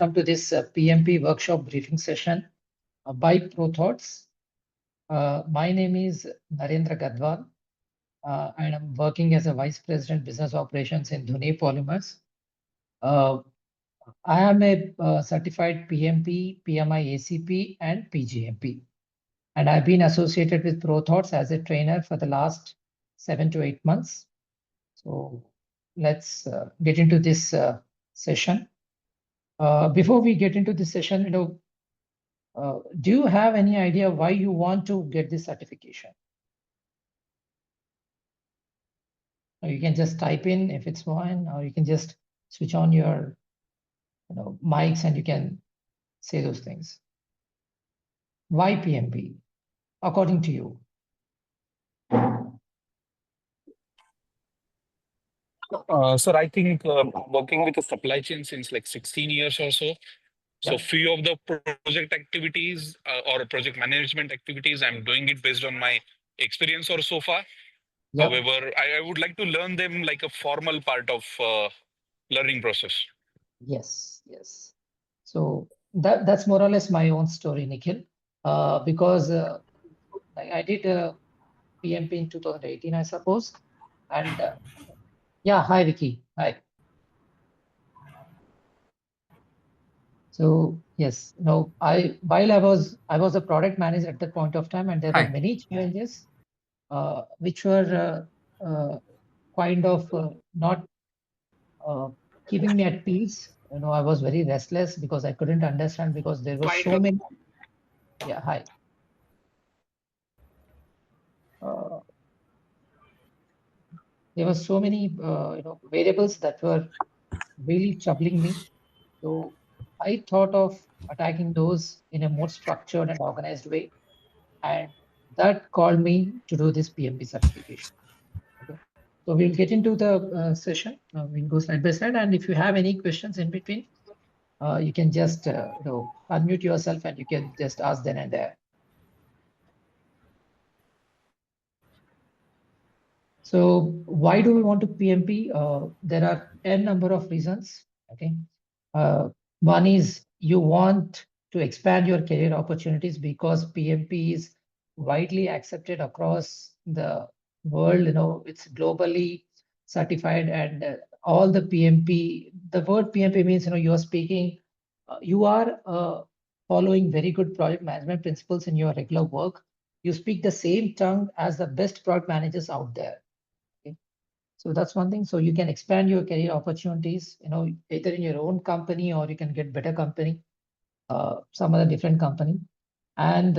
welcome to this PMP workshop briefing session by ProThoughts. My name is Narendra Gadwal, and I'm working as a Vice President Business Operations in Pune Polymers. I am a certified PMP, PMI ACP, and PGMP. And I've been associated with ProThoughts as a trainer for the last 7 to 8 months. So let's get into this session. Before we get into this session, do you have any idea why you want to get this certification? You can just type in if it's fine, or you can just switch on your mics and you can say those things. Why PMP, according to you? Sir, I think working with the supply chain since like 16 years or so. So few of the project activities or project management activities, I'm doing it based on my experience or so far. Yep. However, I would like to learn them like a formal part of learning process. Yes, yes. So that's more or less my own story, Nikhil, because I did PMP in 2018, I suppose. And yeah, hi, Vicky. Hi. So yes, while I was a product manager at that point of time, and there were many challenges which were kind of not keeping me at peace. I was very restless because I couldn't understand because there were so many. Yeah, hi. There were so many variables that were really troubling me. So I thought of attacking those in a more structured and organized way. And that called me to do this PMP certification. Okay. So we'll get into the session. We'll go slide by slide. And if you have any questions in between, you can just unmute yourself and you can just ask then and there. So why do we want to PMP? There are n number of reasons. Okay. One is you want to expand your career opportunities because PMP is widely accepted across the world. It's globally certified, and all the PMP. The word PMP means you are speaking. You are following very good project management principles in your regular work. You speak the same tongue as the best product managers out there. So that's one thing. So you can expand your career opportunities, either in your own company or you can get better company, some other different company. And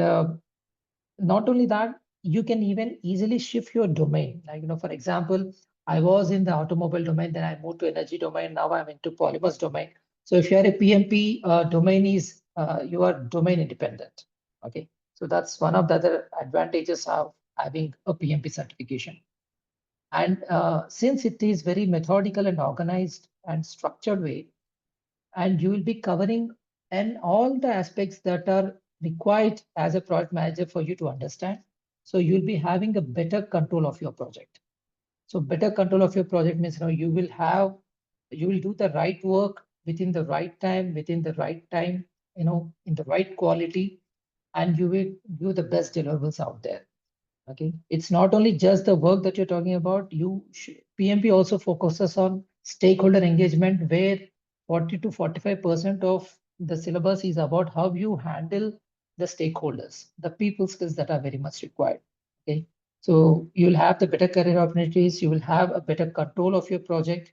not only that, you can even easily shift your domain. Like, for example, I was in the automobile domain, then I moved to energy domain. Now I'm into polymers domain. So if you're a PMP, domain is, you are domain independent. Okay. So that's one of the other advantages of having a PMP certification. And since it is very methodical and organized and structured way, and you will be covering and all the aspects that are required as a project manager for you to understand. So you'll be having a better control of your project. So better control of your project means you will do the right work within the right time, in the right quality, and you will do the best deliverables out there. Okay, it's not only just the work that you're talking about. PMP also focuses on stakeholder engagement, where 40 to 45% of the syllabus is about how you handle the stakeholders, the people skills that are very much required. Okay, so you'll have the better career opportunities. You will have a better control of your project.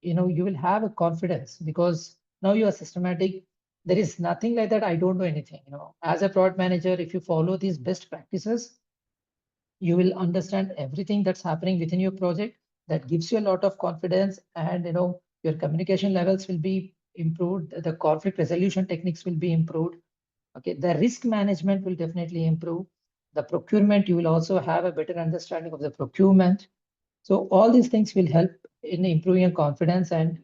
You will have a confidence because now you are systematic. There is nothing like that. I don't know anything. As a product manager, if you follow these best practices, you will understand everything that's happening within your project. That gives you a lot of confidence, and your communication levels will be improved. The conflict resolution techniques will be improved. Okay, the risk management will definitely improve. The procurement, you will also have a better understanding of the procurement. So all these things will help in improving your confidence and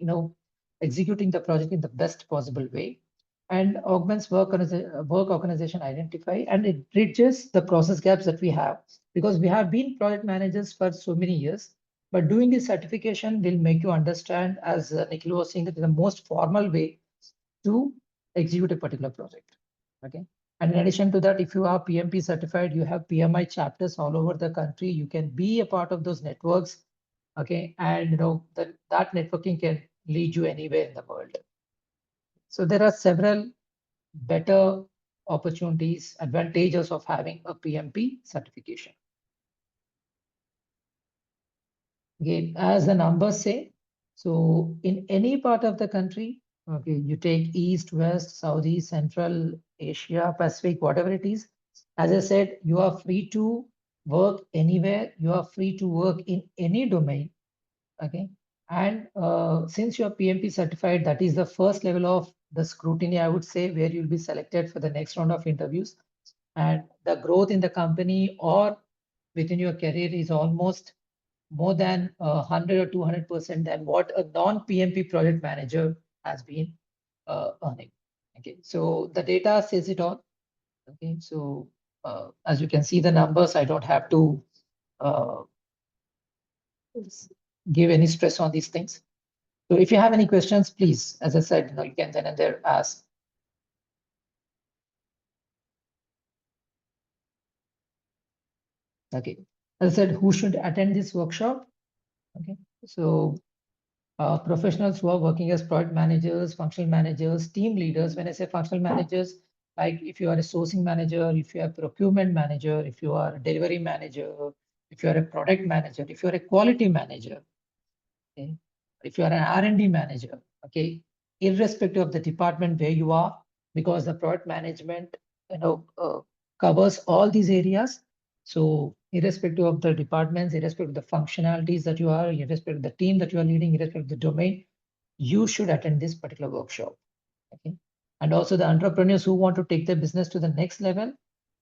executing the project in the best possible way, and augments work organization identify, and it bridges the process gaps that we have, because we have been project managers for so many years. But doing this certification will make you understand, as Nikhil was saying, that in the most formal way, to execute a particular project. Okay. And in addition to that, if you are PMP certified, you have PMI chapters all over the country. You can be a part of those networks. Okay. And that networking can lead you anywhere in the world. So there are several better opportunities, advantages of having a PMP certification. Okay, as the numbers say, so in any part of the country, okay, you take East, West, Southeast, Central, Asia, Pacific, whatever it is, as I said, you are free to work anywhere, you are free to work in any domain, okay? And since you are PMP certified, that is the first level of the scrutiny, I would say, where you'll be selected for the next round of interviews. And the growth in the company or within your career is almost more than 100 or 200% than what a non-PMP project manager has been earning. Okay, so the data says it all. Okay, so as you can see the numbers, I don't have to give any stress on these things. So if you have any questions, please, as I said, you can then and there ask. Okay, as I said, who should attend this workshop? Okay, so professionals who are working as product managers, functional managers, team leaders. When I say functional managers, like if you are a sourcing manager, if you are a procurement manager, if you are a delivery manager, if you are a product manager, if you are a quality manager, okay, if you are an R&D manager, okay, irrespective of the department where you are, because the product management, covers all these areas. So irrespective of the departments, irrespective of the functionalities that you are, irrespective of the team that you are leading, irrespective of the domain, you should attend this particular workshop. Okay. And also the entrepreneurs who want to take their business to the next level,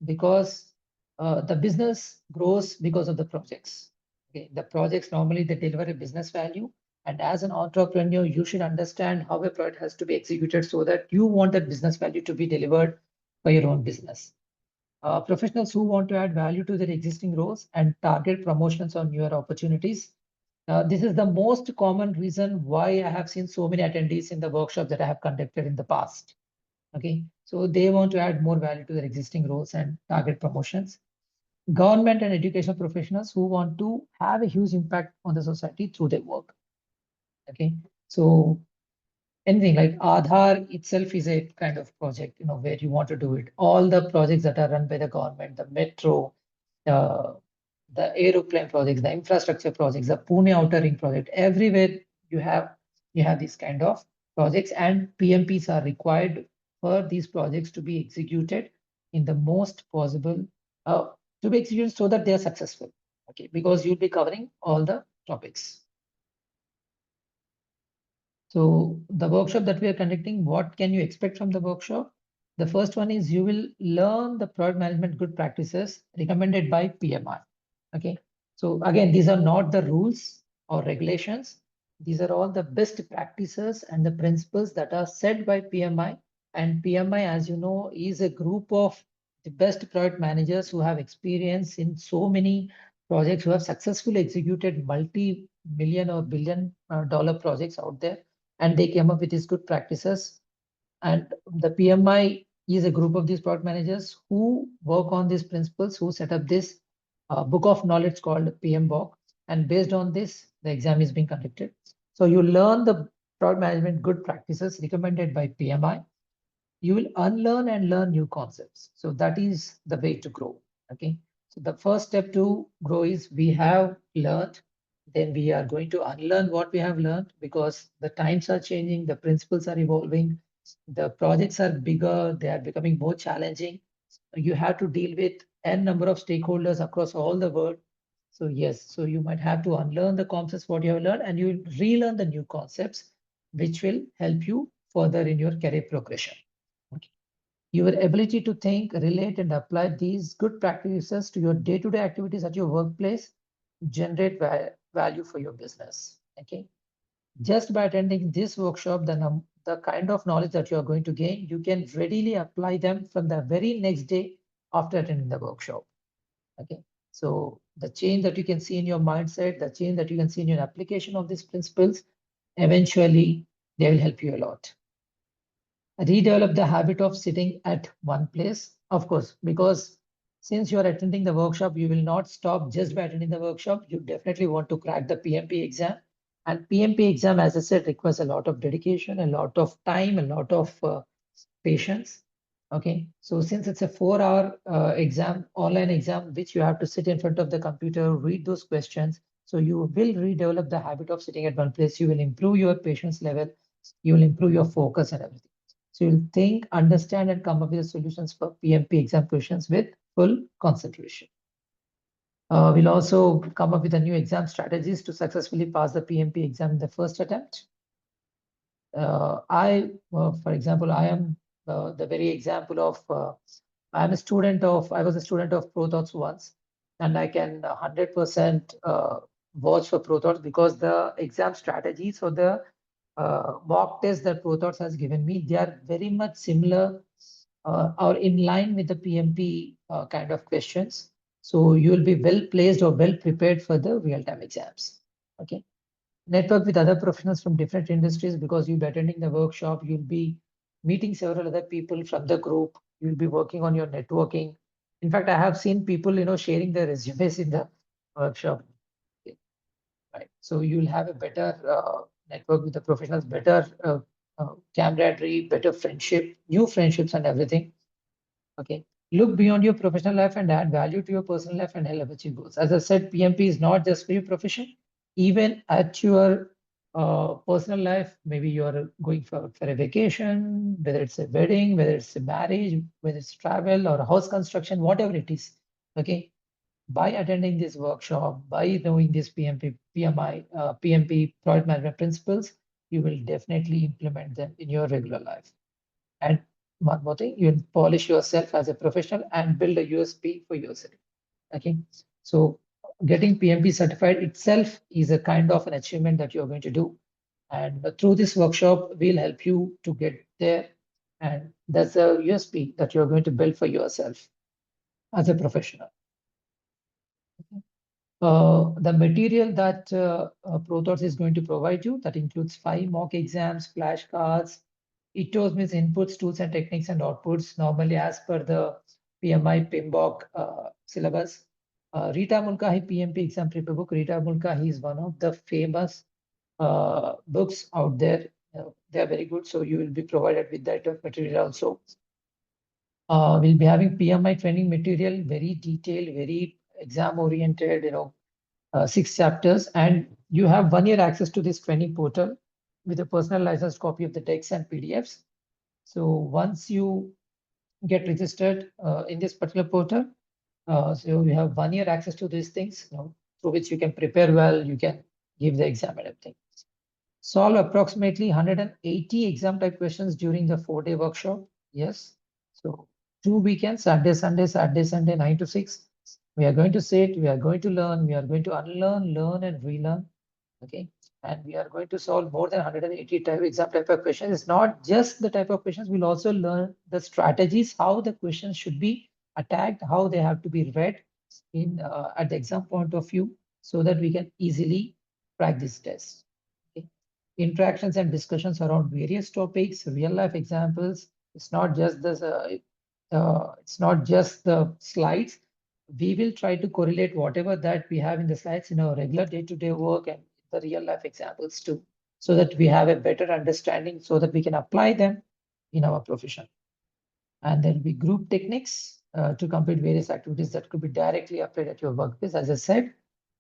because the business grows because of the projects. Okay. The projects normally they deliver a business value. And as an entrepreneur, you should understand how a product has to be executed so that you want that business value to be delivered for your own business. Professionals who want to add value to their existing roles and target promotions or newer opportunities. This is the most common reason why I have seen so many attendees in the workshop that I have conducted in the past. Okay, so they want to add more value to their existing roles and target promotions. Government and educational professionals who want to have a huge impact on the society through their work. Okay, so anything like Aadhaar itself is a kind of project, where you want to do it. All the projects that are run by the government, the metro, the aeroplane projects, the infrastructure projects, the Pune outer ring project, everywhere you have these kind of projects, and PMPs are required for these projects to be executed in the most possible to be executed so that they are successful. Okay, because you'll be covering all the topics. So the workshop that we are conducting, what can you expect from the workshop? The first one is you will learn the product management good practices recommended by PMI. Okay. So again, these are not the rules or regulations. These are all the best practices and the principles that are set by PMI. And PMI, as you know, is a group of the best product managers who have experience in so many projects, who have successfully executed multi-million or billion-dollar projects out there. And they came up with these good practices. And the PMI is a group of these product managers who work on these principles, who set up this book of knowledge called PMBOK. And based on this, the exam is being conducted. So you learn the product management good practices recommended by PMI. You will unlearn and learn new concepts. So that is the way to grow. Okay. So the first step to grow is we have learned, then we are going to unlearn what we have learned, because the times are changing, the principles are evolving, the projects are bigger, they are becoming more challenging. You have to deal with n number of stakeholders across all the world. So yes, so you might have to unlearn the concepts what you have learned, and you will relearn the new concepts, which will help you further in your career progression. Okay. Your ability to think, relate, and apply these good practices to your day-to-day activities at your workplace generate value for your business. Okay. Just by attending this workshop, the kind of knowledge that you are going to gain, you can readily apply them from the very next day after attending the workshop. Okay. So the change that you can see in your mindset, the change that you can see in your application of these principles, eventually they will help you a lot. redevelop the habit of sitting at one place, of course, because since you are attending the workshop, you will not stop just by attending the workshop. You definitely want to crack the PMP exam. And PMP exam, as I said, requires a lot of dedication, a lot of time, a lot of patience. Okay, so since it's a 4-hour exam, online exam, which you have to sit in front of the computer, read those questions. So you will redevelop the habit of sitting at one place. You will improve your patience level. You will improve your focus and everything. So you'll think, understand, and come up with the solutions for PMP exam questions with full concentration. We'll also come up with a new exam strategies to successfully pass the PMP exam in the first attempt. For example, I am the very example of, I was a student of ProThoughts once, and I can 100% vouch for ProThoughts because the exam strategies or the mock test that ProThoughts has given me, they are very much similar or in line with the PMP kind of questions. So you will be well placed or well prepared for the real-time exams. Okay. Network with other professionals from different industries because you'll be attending the workshop, you'll be meeting several other people from the group, you'll be working on your networking. In fact, I have seen people, sharing their resumes in the workshop. Okay, right. So you'll have a better network with the professionals, better camaraderie, better friendship, new friendships and everything. Okay. Look beyond your professional life and add value to your personal life and help achieve goals. As I said, PMP is not just for your profession. Even at your personal life, maybe you're going for a vacation, whether it's a wedding, whether it's a marriage, whether it's travel or house construction, whatever it is. Okay. By attending this workshop, by knowing this PMP project management principles, you will definitely implement them in your regular life. And one more thing, you will polish yourself as a professional and build a USP for yourself. Okay. So getting PMP certified itself is a kind of an achievement that you're going to do. And through this workshop, we'll help you to get there. And that's a USP that you're going to build for yourself as a professional. The material that ProThoughts is going to provide you, that includes 5 mock exams, flashcards. ITOs means inputs, tools and techniques and outputs, normally as per the PMI PMBOK syllabus. Rita Mulcahy PMP exam paper book. Rita Mulcahy is one of the famous books out there. They are very good, so you will be provided with that material also. We'll be having PMI training material, very detailed, very exam oriented, 6 chapters, and you have 1 year access to this training portal with a personal licensed copy of the texts and PDFs. So once you get registered in this particular portal, so you have 1 year access to these things, through which you can prepare well, you can give the exam and everything. Solve approximately 180 exam type questions during the 4-day workshop. Yes. So 2 weekends, Saturday, Sunday, 9 to 6. We are going to sit, we are going to learn, we are going to unlearn, learn and relearn. Okay. And we are going to solve more than 180 exam type of questions. It's not just the type of questions, we'll also learn the strategies, how the questions should be attacked, how they have to be read in at the exam point of view, so that we can easily crack this test. Okay. Interactions and discussions around various topics, real life examples. It's not just the slides. We will try to correlate whatever that we have in the slides in our regular day-to-day work and the real life examples too, so that we have a better understanding, so that we can apply them in our profession. And there will be group techniques to complete various activities that could be directly applied at your workplace. As I said,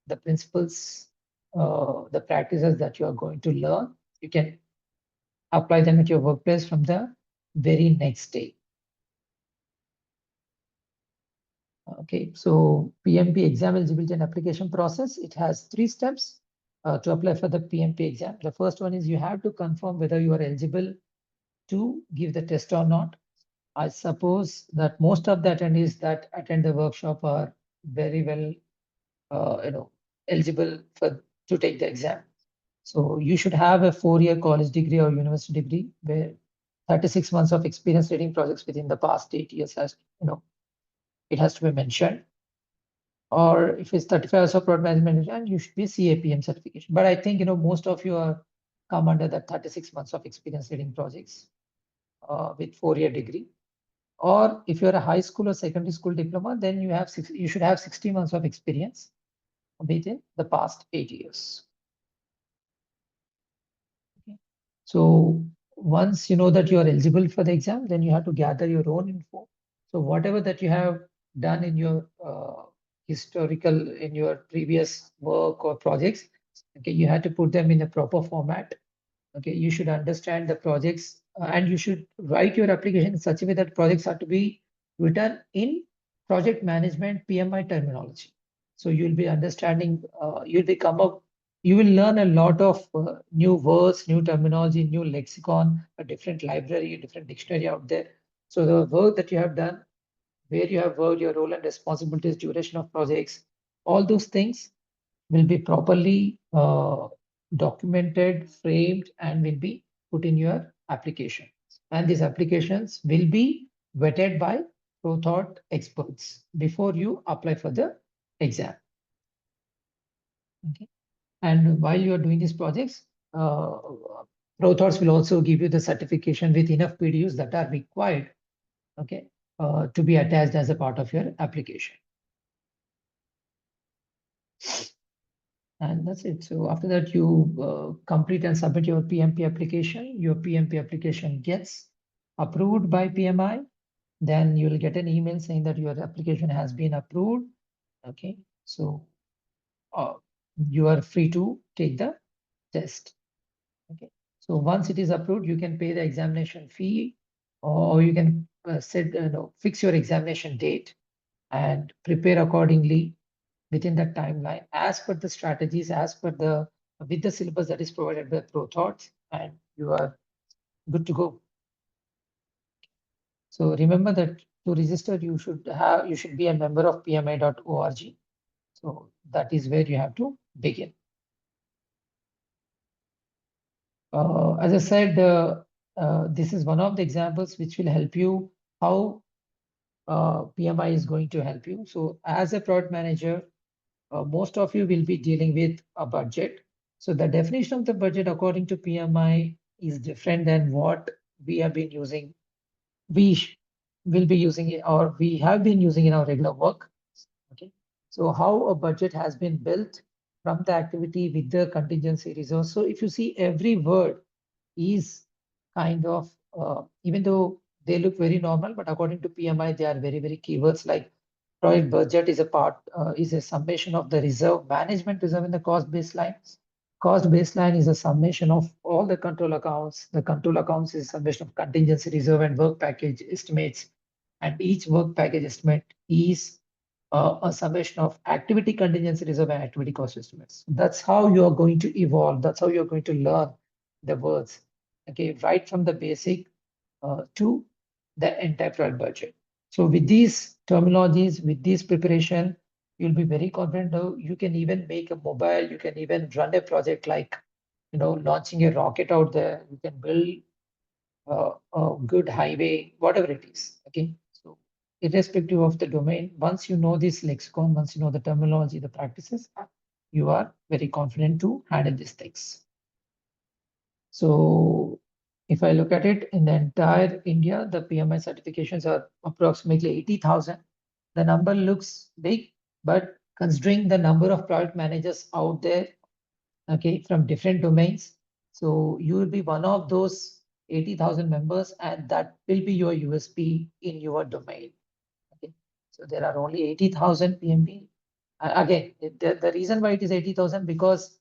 the principles, the practices that you are going to learn, you can apply them at your workplace from the very next day. Okay, so PMP exam eligibility and application process, it has 3 steps to apply for the PMP exam. The first one is you have to confirm whether you are eligible to give the test or not. I suppose that most of the attendees that attend the workshop are very well, eligible to take the exam. So you should have a 4-year college degree or university degree where 36 months of experience leading projects within the past 8 years it has to be mentioned. Or if it's 35 hours of product management, and you should be CAPM certification. But I think, most of you are come under that 36 months of experience leading projects. with 4-year degree. Or if you're a high school or secondary school diploma, then you should have 60 months of experience within the past 8 years. Okay. So once you know that you are eligible for the exam, then you have to gather your own info. So whatever that you have done in your in your previous work or projects, okay, you have to put them in a proper format. Okay, you should understand the projects and you should write your application in such a way that projects are to be written in project management PMI terminology. So you'll be understanding, you will learn a lot of new words, new terminology, new lexicon, a different library, a different dictionary out there. So the work that you have done, where you have worked, your role and responsibilities, duration of projects, all those things will be properly documented, framed, and will be put in your application. And these applications will be vetted by ProThought experts before you apply for the exam. Okay. And while you are doing these projects, ProThoughts will also give you the certification with enough PDUs that are required, okay, to be attached as a part of your application. And that's it. So after that, you complete and submit your PMP application. Your PMP application gets approved by PMI. Then you will get an email saying that your application has been approved. Okay, so you are free to take the test. Okay, so once it is approved, you can pay the examination fee, or you can fix your examination date and prepare accordingly within that timeline as per the strategies, as per with the syllabus that is provided by ProThoughts, and you are good to go. So remember that to register, you should be a member of pmi.org. So that is where you have to begin. As I said, this is one of the examples which will help you how PMI is going to help you. So as a product manager, most of you will be dealing with a budget. So the definition of the budget according to PMI is different than what we have been using. Will be using it, or we have been using in our regular work. Okay. So how a budget has been built from the activity with the contingency resource. So if you see, every word is kind of, even though they look very normal, but according to PMI, they are very, very keywords. Like project budget is is a summation of the reserve, management reserve in the cost baseline. Cost baseline is a summation of all the control accounts. The control accounts is a summation of contingency reserve and work package estimates. And each work package estimate is a summation of activity contingency reserve and activity cost estimates. That's how you are going to evolve. That's how you're going to learn the words. Okay, right from the basic to the entire product budget. So with these terminologies, with this preparation, you'll be very confident. Now you can even make a mobile, you can even run a project like, launching a rocket out there. You can build a good highway, whatever it is. Okay, so irrespective of the domain, once you know this lexicon, once you know the terminology, the practices, you are very confident to handle these things. So if I look at it in the entire India, the PMI certifications are approximately 80,000. The number looks big, but considering the number of product managers out there, okay, from different domains, so you will be one of those 80,000 members, and that will be your USP in your domain. Okay, so there are only 80,000 PMP. Again, the reason why it is 80,000 because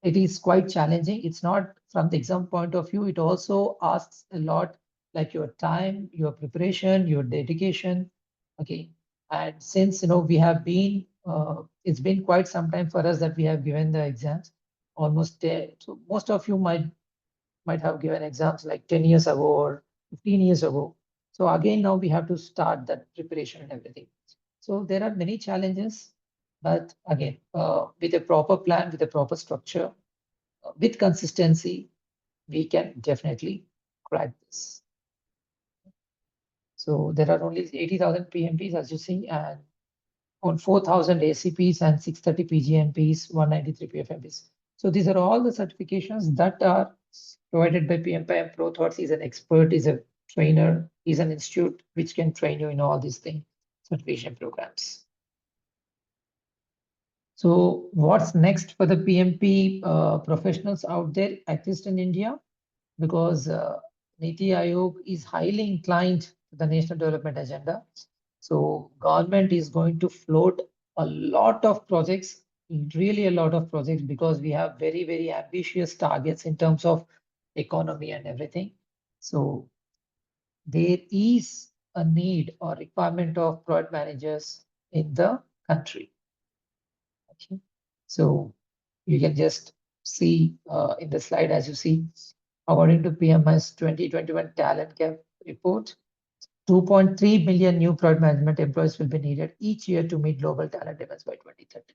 it is quite challenging. It's not from the exam point of view. It also asks a lot, like your time, your preparation, your dedication. Okay. And since, we have been, it's been quite some time for us that we have given the exams, almost, so most of you might have given exams like 10 years ago or 15 years ago. So again, now we have to start that preparation and everything. So there are many challenges, but again, with a proper plan, with a proper structure, with consistency, we can definitely crack this. So there are only 80,000 PMPs, as you see, and on 4,000 ACPs and 630 PGMPs, 193 PFMPs. So these are all the certifications that are provided by PMP and ProThoughts. He's an expert, he's a trainer, he's an institute which can train you in all these things, certification programs. So what's next for the PMP professionals out there, at least in India? Because Niti Aayog is highly inclined to the national development agenda. So government is going to float a lot of projects, really a lot of projects, because we have very, very ambitious targets in terms of economy and everything. So there is a need or requirement of project managers in the country. Okay. So you can just see in the slide, as you see, according to PMI's 2021 talent gap report, 2.3 million new project management employees will be needed each year to meet global talent demands by 2030.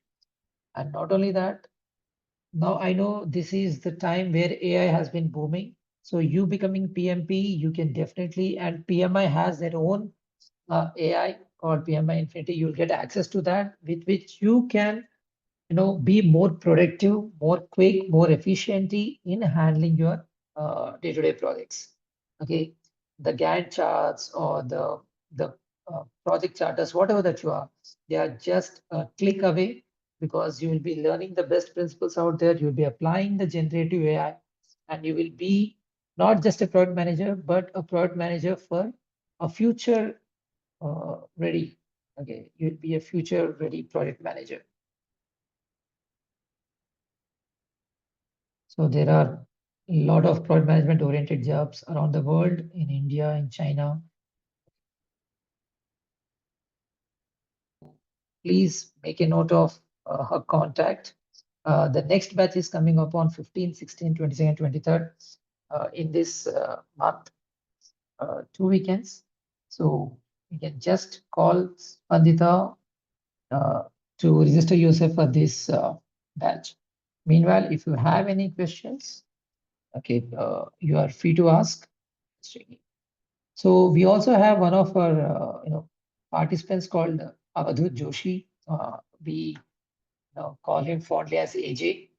And not only that, now I know this is the time where AI has been booming. So you becoming PMP, you can definitely, and PMI has their own AI called PMI Infinity. You'll get access to that, with which you can be more productive, more quick, more efficiently in handling your day-to-day projects. Okay, the Gantt charts or the project charters, whatever that you are, they are just a click away, because you will be learning the best principles out there. You'll be applying the generative AI, and you will be not just a product manager, but a product manager for a future ready. Okay, you'll be a future ready project manager. So there are a lot of product management oriented jobs around the world, in India, in China. Please make a note of her contact. The next batch is coming up on 15, 16, 22nd, 23rd in this month, 2 weekends. So you can just call Spandita to register yourself for this batch. Meanwhile, if you have any questions, okay, you are free to ask. So we also have one of our participants called Avadhut Joshi. We call him fondly as AJ,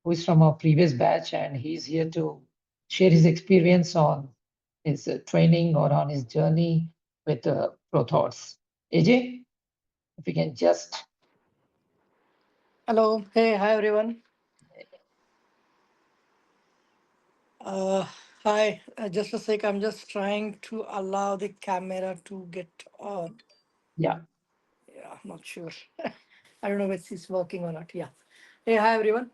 who is from our previous batch, and he's here to share his experience on his training or on his journey with ProThoughts. AJ, if you can just. Hello. Hey, hi everyone. Uh, Hi. Just a sec. I'm just trying to allow the camera to get on. Yeah. Yeah, I'm not sure. I don't know if it's working or not. Yeah. Hey, hi everyone.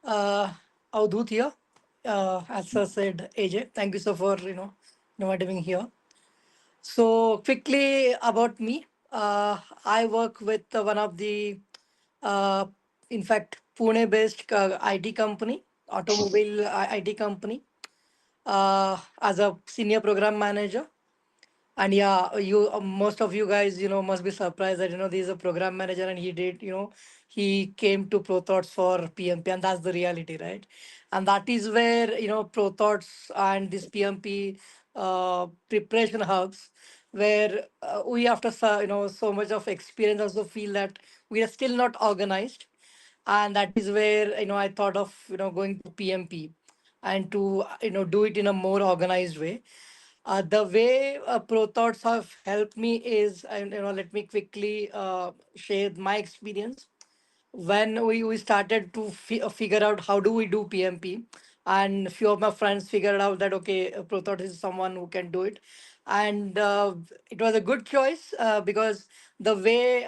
Uh, Avdut here. As sir said, AJ. Thank you so for inviting me here. So quickly about me. I work with one of the, uh, in fact, Pune-based IT company, automobile IT company, as a senior program manager. And yeah, you most of you guys, must be surprised that there's a program manager and he did, he came to ProThoughts for PMP, and that's the reality, right? And that is where ProThoughts and this PMP preparation hubs, where we after so much of experience also feel that we are still not organized, and that is where I thought of going to PMP and to do it in a more organized way. The way ProThoughts have helped me is, and let me quickly share my experience. When we started to figure out how do we do PMP, and few of my friends figured out that okay, ProThoughts is someone who can do it, and it was a good choice because the way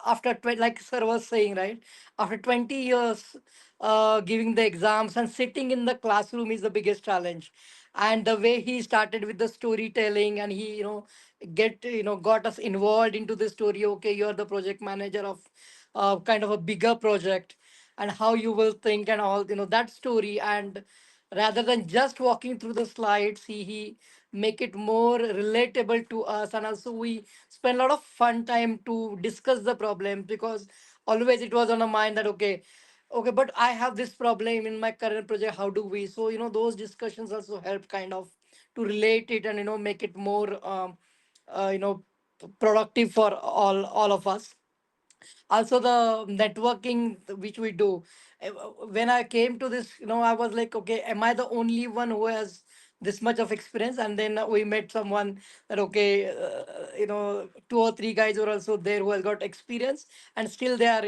after like sir was saying, right, after 20 years giving the exams and sitting in the classroom is the biggest challenge. And the way he started with the storytelling, and he got us involved into the story. Okay, you're the project manager of kind of a bigger project, and how you will think and all, that story. And rather than just walking through the slides, he make it more relatable to us. And also we spend a lot of fun time to discuss the problem, because always it was on a mind that okay, but I have this problem in my current project, how do we? So those discussions also help kind of to relate it, and make it more uh, you know productive for all of us. Also the networking which we do. When I came to this, I was like, okay, am I the only one who has this much of experience? And then we met someone that, okay, 2 or 3 guys were also there who has got experience, and still they are,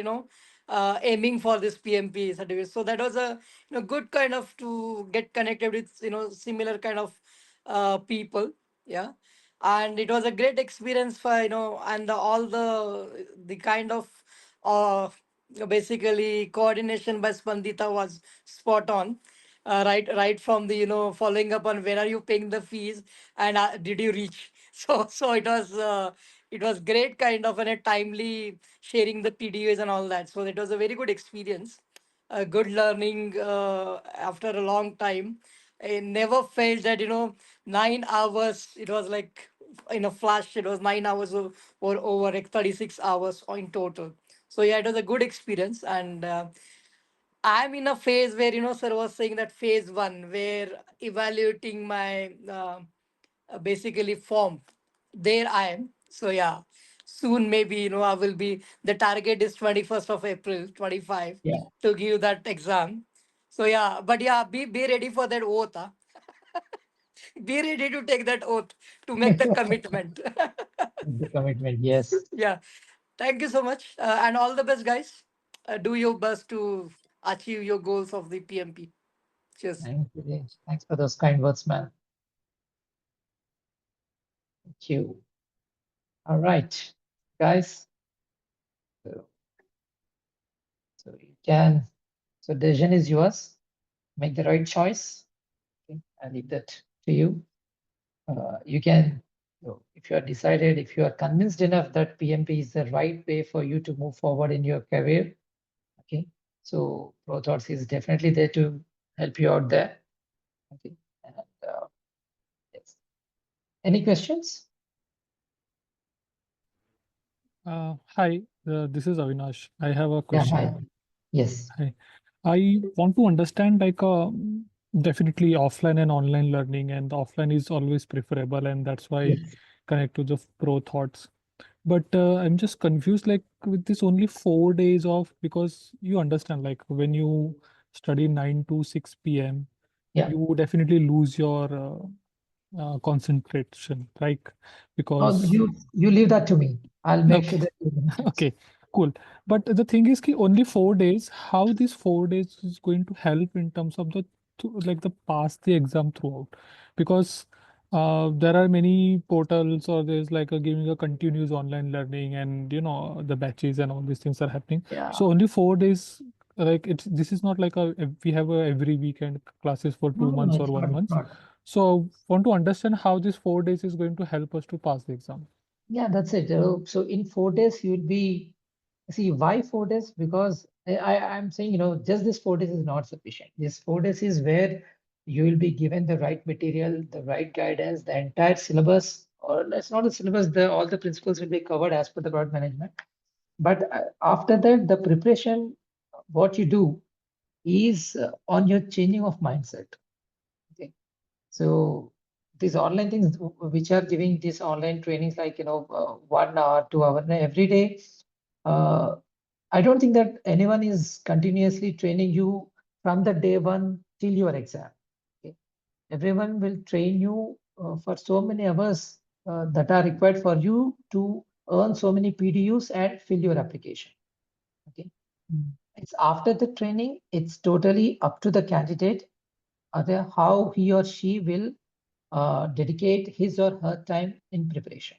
aiming for this PMP certificate. So that was a, good kind of to get connected with, similar kind of people. Yeah. And it was a great experience for, and all the kind of uh basically coordination by Spandita was spot on. Right from the, following up on when are you paying the fees, and did you reach. So it was great kind of, and a timely sharing the PDUs and all that. So it was a very good experience, a good learning after a long time. I never felt that, 9 hours, it was like in a flash, it was 9 hours or over like 36 hours in total. So yeah, it was a good experience. And I'm in a phase where, sir was saying that phase one, where evaluating my basically form. There I am. So yeah, soon maybe, I will be, the target is 21st of April 25 Yeah. to give that exam. So yeah, but yeah, be ready for that oath. Huh? Be ready to take that oath to make the commitment. The commitment, yes. Yeah. Thank you so much. And all the best, guys. Do your best to achieve your goals of the PMP. Cheers. Thank you. Thanks for those kind words, man. Thank you. All right, guys. So you can, so decision is yours. Make the right choice. Okay, I leave that to you. You can, if you are decided, if you are convinced enough that PMP is the right way for you to move forward in your career, okay, so ProThoughts is definitely there to help you out there. Okay, and yes. Any questions? Hi, this is Avinash. I have a Yeah, question. hi. Yes. Hi. I want to understand definitely offline and online learning, and offline is always preferable, and that's why I Yes. connect to the pro thoughts. But I'm just confused, like with this only 4 days off, because you understand, like when you study 9 to 6 p.m., Yeah. you definitely lose your concentration, right? Oh, Because you leave that to me. I'll make okay. sure that you benefits. Okay, cool. But the thing is, ki only 4 days. How these 4 days is going to help in terms of like the pass the exam throughout? Because there are many portals, or there's like a giving a continuous online learning, and the batches and all these things are happening. Yeah. So only 4 days. Like this is not like we have a every weekend classes for No, 2 months or it's not. 1 month. Not. So want to understand how this 4 days is going to help us to pass the exam. Yeah, that's it. So in 4 days, you'll be, see, why 4 days? Because I'm saying, just this 4 days is not sufficient. This 4 days is where you will be given the right material, the right guidance, the entire syllabus, or it's not a syllabus, all the principles will be covered as per the product management. But after that, the preparation, what you do is on your changing of mindset. Okay. So these online things which are giving these online trainings, like 1 hour, 2 hour every day, I don't think that anyone is continuously training you from the day one till your exam. Okay. Everyone will train you for so many hours that are required for you to earn so many PDUs and fill your application. Okay. It's after the training, it's totally up to the candidate, how he or she will dedicate his or her time in preparation.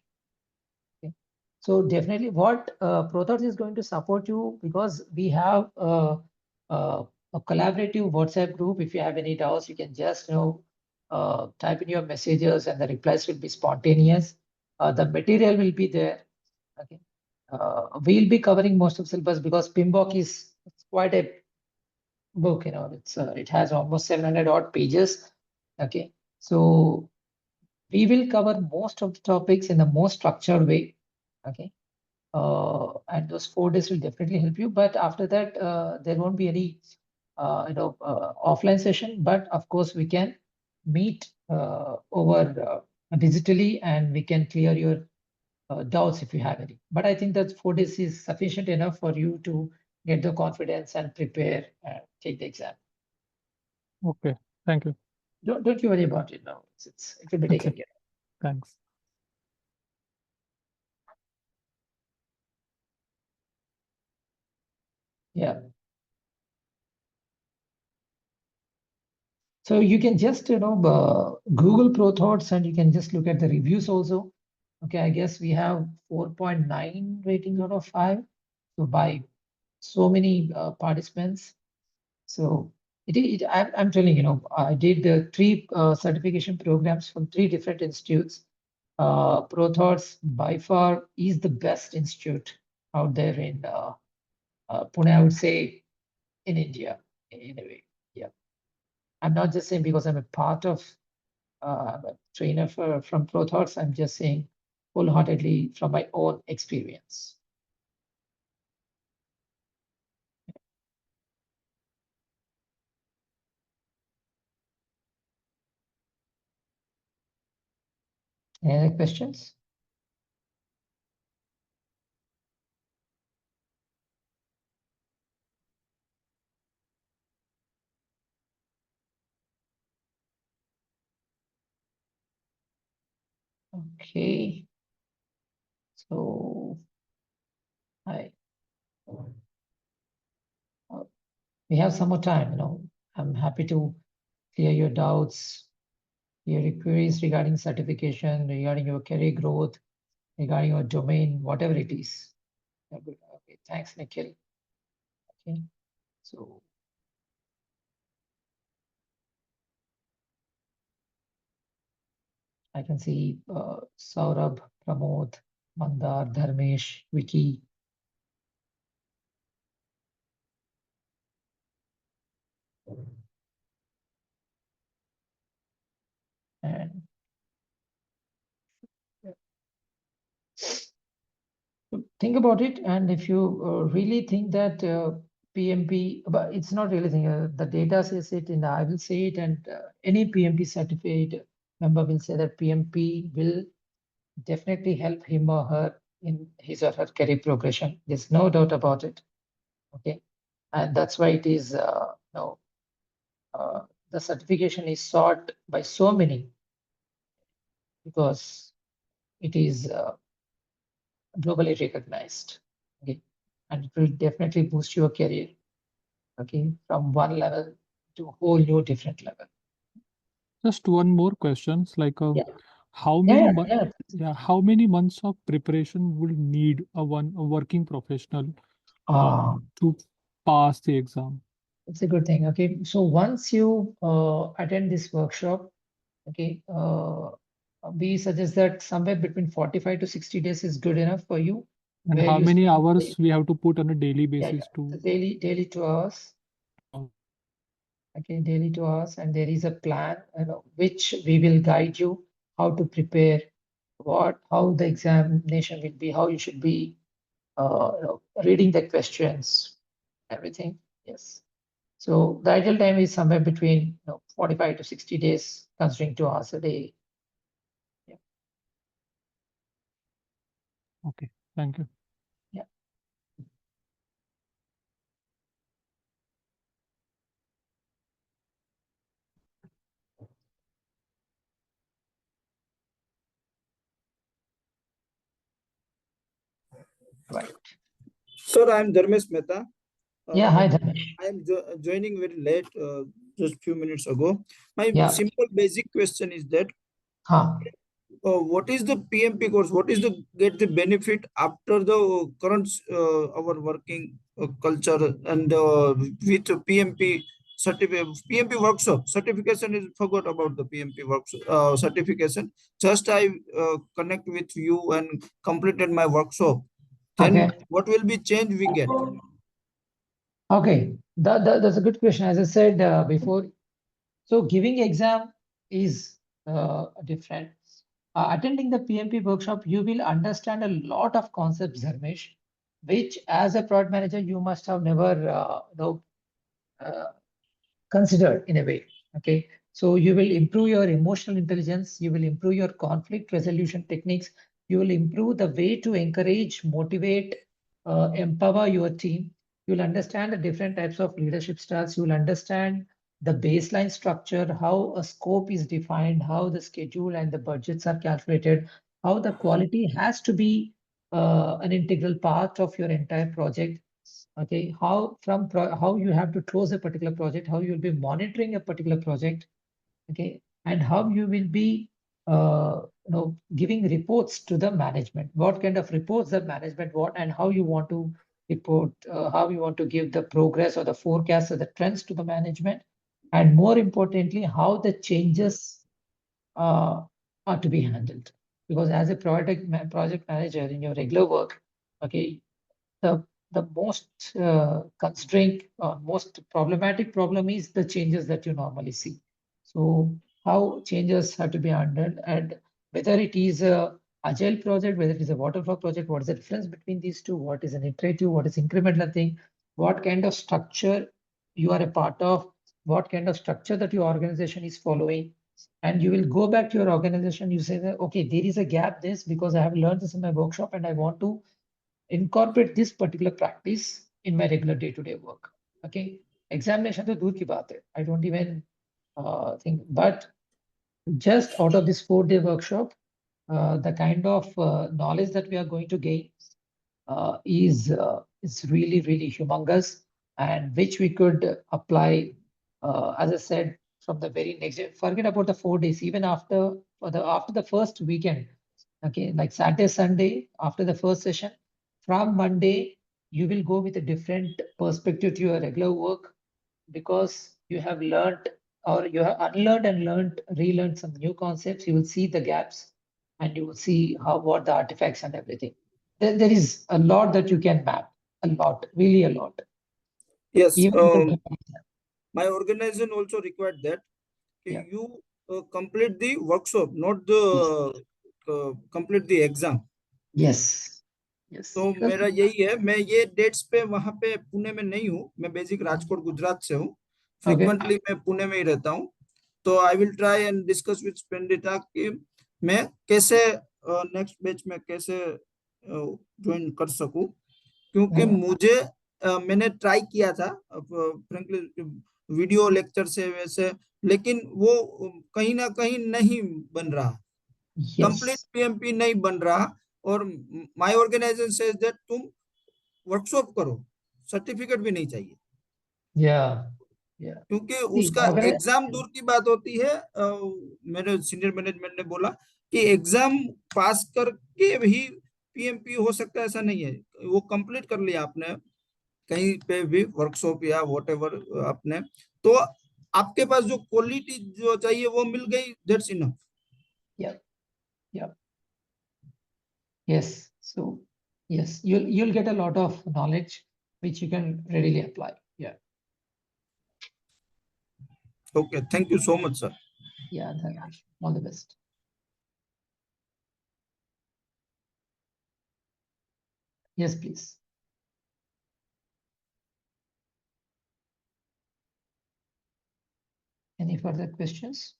Okay. So definitely what ProThoughts is going to support you, because we have a collaborative WhatsApp group. If you have any doubts, you can just type in your messages and the replies will be spontaneous. The material will be there. Okay. We'll be covering most of syllabus because PMBOK is quite a book, it has almost 700 odd pages. Okay. So we will cover most of the topics in the most structured way. Okay. And those 4 days will definitely help you. But after that, there won't be any, offline session. But of course, we can meet over digitally, and we can clear your doubts if you have any. But I think that 4 days is sufficient enough for you to get the confidence and prepare and take the exam. Okay, thank you. Don't you worry about it now. It will be taken Okay. care of. Thanks. Yeah. So you can just, Google ProThoughts and you can just look at the reviews also. Okay, I guess we have 4.9 rating out of 5. So by so many participants. So I'm telling you, I did the 3 certification programs from 3 different institutes. ProThoughts by far is the best institute out there in Pune, I would say, in India, in a way. Yeah. I'm not just saying because I'm a part of I'm a trainer from ProThoughts. I'm just saying wholeheartedly from my own experience. Any other questions? Okay. So we have some more time, I'm happy to clear your doubts, clear your queries regarding certification, regarding your career growth, regarding your domain, whatever it is. Okay, thanks, Nikhil. Okay, so I can see Saurabh, Pramod, Mandar, Dharmesh, Vicky. And think about it. And if you really think that PMP, but it's not really thing, the data says it, and I will say it, and any PMP certified member will say that PMP will definitely help him or her in his or her career progression. There's no doubt about it. Okay, and that's why it is the certification is sought by so many because it is globally recognized. Okay, and it will definitely boost your career. Okay, from one level to a whole new different level. Just one more questions, like Yeah. how many Yeah. how many months of preparation would need a working professional to pass the exam? It's a good thing. Okay, so once you attend this workshop, okay, we suggest that somewhere between 45 to 60 days is good enough for you. And where how you many spend hours we have to put on a daily basis the to? daily 2 hours. Okay, daily 2 hours, and there is a plan, which we will guide you how to prepare, how the examination will be, how you should be, reading the questions, everything. Yes. So the ideal time is somewhere between 45 to 60 days, considering 2 hours a day. Yeah. Okay, thank you. Yeah. Right. Sir, I am Dharmesh Mehta. Yeah. Hi, Dhanesh. I am joining very late, just few minutes ago. My Yeah. simple basic question is that Huh. what is the PMP course? What is the get the benefit after the current our working culture and with PMP certificate, PMP workshop certification is forgot about the PMP workshop certification. Just I connect with you and completed my workshop. Then Okay. what will be change we get? Okay. That's a good question. As I said before, so giving exam is different. Attending the PMP workshop, you will understand a lot of concepts, Dharmesh, which as a product manager, you must have never considered in a way. Okay. So you will improve your emotional intelligence, you will improve your conflict resolution techniques, You will improve the way to encourage, motivate, empower your team. You'll understand the different types of leadership styles. You'll understand the baseline structure, how a scope is defined, how the schedule and the budgets are calculated, how the quality has to be an integral part of your entire project. Okay, how how you have to close a particular project, how you will be monitoring a particular project, okay, and how you will be giving reports to the management. What kind of reports the management want, and how you want to report, how you want to give the progress or the forecast or the trends to the management, and more importantly, how the changes are to be handled. Because as a project manager in your regular work, okay, the most constraint or most problematic problem is the changes that you normally see. So how changes have to be handled, and whether it is a agile project, whether it is a waterfall project, what is the difference between these two? What is an iterative? What is incremental thing? What kind of structure you are a part of? What kind of structure that your organization is following? And you will go back to your organization. You say that, okay, there is a gap this because I have learned this in my workshop and I want to incorporate this particular practice in my regular day-to-day work. Okay, examination to दूर की बात है. I don't even think, but just out of this 4-day workshop, the kind of knowledge that we are going to gain is really, really humongous, and which we could apply, as I said, from the very next day. Forget about the 4 days, even after the first weekend. Okay, like Saturday, Sunday, after the first session, from Monday, you will go with a different perspective to your regular work, because you have learned, or you have unlearned and relearned some new concepts. You will see the gaps, and you will see what the artifacts and everything. There is a lot that you can map, a lot, really a lot. Yes, Even my organization also required that Yeah. you complete the workshop, not the complete the exam. Yes. Yes. तो मेरा यही है, मैं ये dates पे वहां पे पुणे में नहीं हूँ, मैं बेसिक राजकोट गुजरात से हूँ, फ्रीक्वेंटली मैं पुणे में ही रहता हूँ. तो I will try and discuss with स्पेंडिटा कि मैं कैसे नेक्स्ट बैच में कैसे ज्वाइन कर सकूं, क्योंकि मुझे मैंने ट्राई किया था फ्रेंकली वीडियो लेक्चर से वैसे, लेकिन वो कहीं ना कहीं नहीं बन रहा, कंप्लीट पीएमपी नहीं बन रहा. और माय ऑर्गेनाइजेशन सेज दैट तुम वर्कशॉप करो, सर्टिफिकेट भी नहीं चाहिए. क्योंकि उसका एग्जाम दूर की बात होती है. मेरे सीनियर मैनेजमेंट ने बोला कि एग्जाम पास करके भी पीएमपी हो सकता है, ऐसा नहीं है. वो कंप्लीट कर लिया आपने कहीं पे भी वर्कशॉप या व्हाटएवर आपने, तो आपके पास जो क्वालिटी जो चाहिए वो मिल गई, that's enough. Yes. So yes, you'll get a lot of knowledge which you can readily apply. Yeah. Okay, thank you so much, sir. Yeah, Dharmesh. All the best. Yes, please. Any further questions?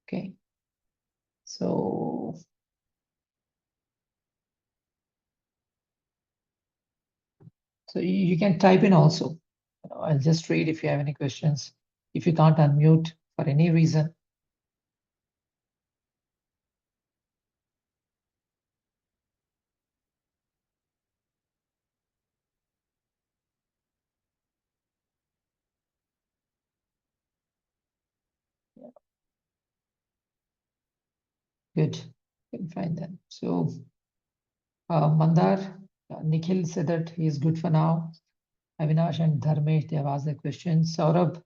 Okay. So you can type in also. I'll just read if you have any questions. If you can't unmute for any reason. Good. You can find them. So Mandar, Nikhil said that he is good for now. Avinash and Dharmesh, they have asked the questions. Saurabh,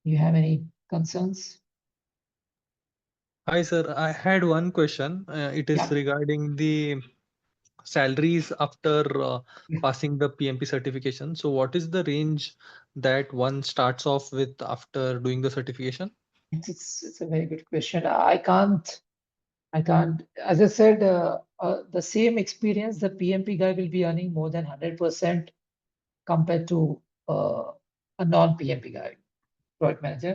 you have any concerns? Hi, sir. I had one question. It is regarding the salaries after passing the PMP certification. So what is the range that one starts off with after doing the certification? It's a very good question. I can't, as I said, the same experience, the PMP guy will be earning more than 100% compared to a non-PMP guy. project manager,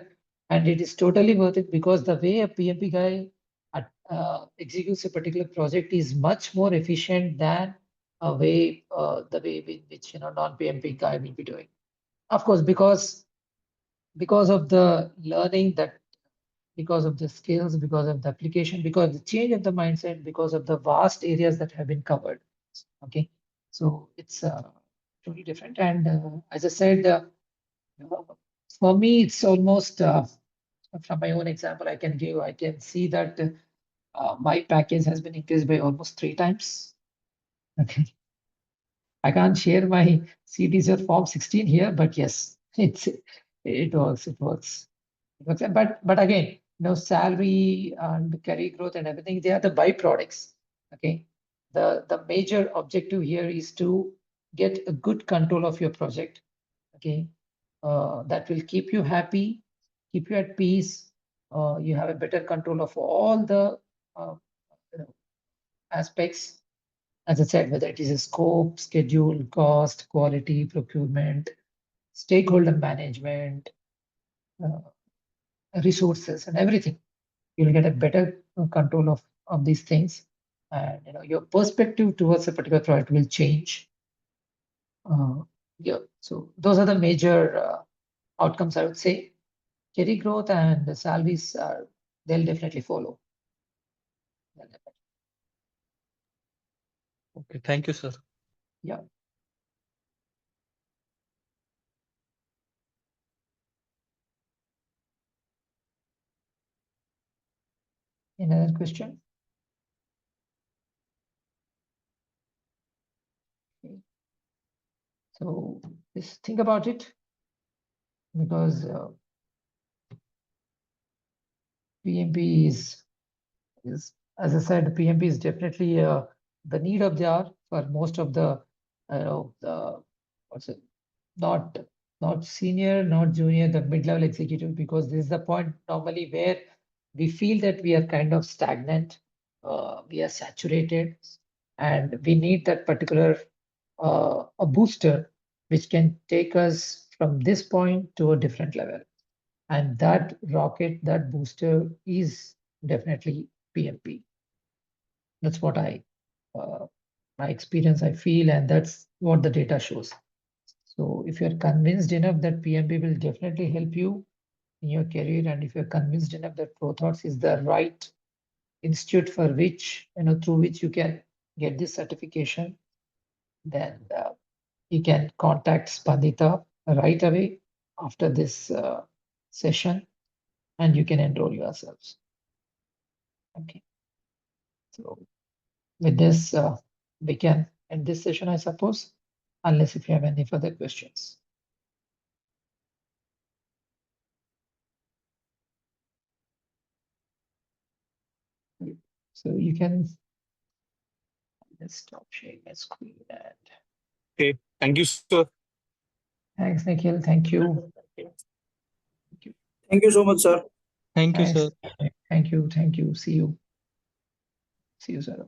and it is totally worth it because the way a PMP guy executes a particular project is much more efficient than the way in which non-PMP guy will be doing. Of course, because of the learning that, because of the skills, because of the application, because of the change of the mindset, because of the vast areas that have been covered. Okay, so it's totally different. And as I said, for me, it's almost from my own example, I can see that my package has been increased by almost 3 times. Okay, I can't share my CDs or Form 16 here, but yes, it works. But again, salary and career growth and everything, they are the byproducts. Okay, the major objective here is to get a good control of your project. Okay, that will keep you happy, keep you at peace. You have a better control of all the aspects. As I said, whether it is a scope, schedule, cost, quality, procurement, stakeholder management, resources, and everything. You'll get a better control of these things, and your perspective towards a particular project will change. Yeah, so those are the major outcomes, I would say. Career growth and the salaries they'll definitely follow. Okay, thank you, sir. Yeah. Another question? Okay. So just think about it, because PMP is, as I said, PMP is definitely the need of the hour for most of the, what's it, not senior, not junior, the mid-level executive, because this is the point normally where we feel that we are kind of stagnant, we are saturated, and we need that particular a booster which can take us from this point to a different level. And that rocket, that booster is definitely PMP. That's what my experience, I feel, and that's what the data shows. So if you're convinced enough that PMP will definitely help you in your career, and if you're convinced enough that ProThoughts is the right institute for which, through which you can get this certification, then you can contact Spandita right away after this session, and you can enroll yourselves. Okay. So with this, we can end this session, I suppose, unless if you have any further questions. So you can, let's stop sharing my screen. And Okay, thank you, sir. thanks, Nikhil. Thank you. Thank you so much, sir. Thank you, Thanks. sir. Thank you. Thank you. See you. See you, sir.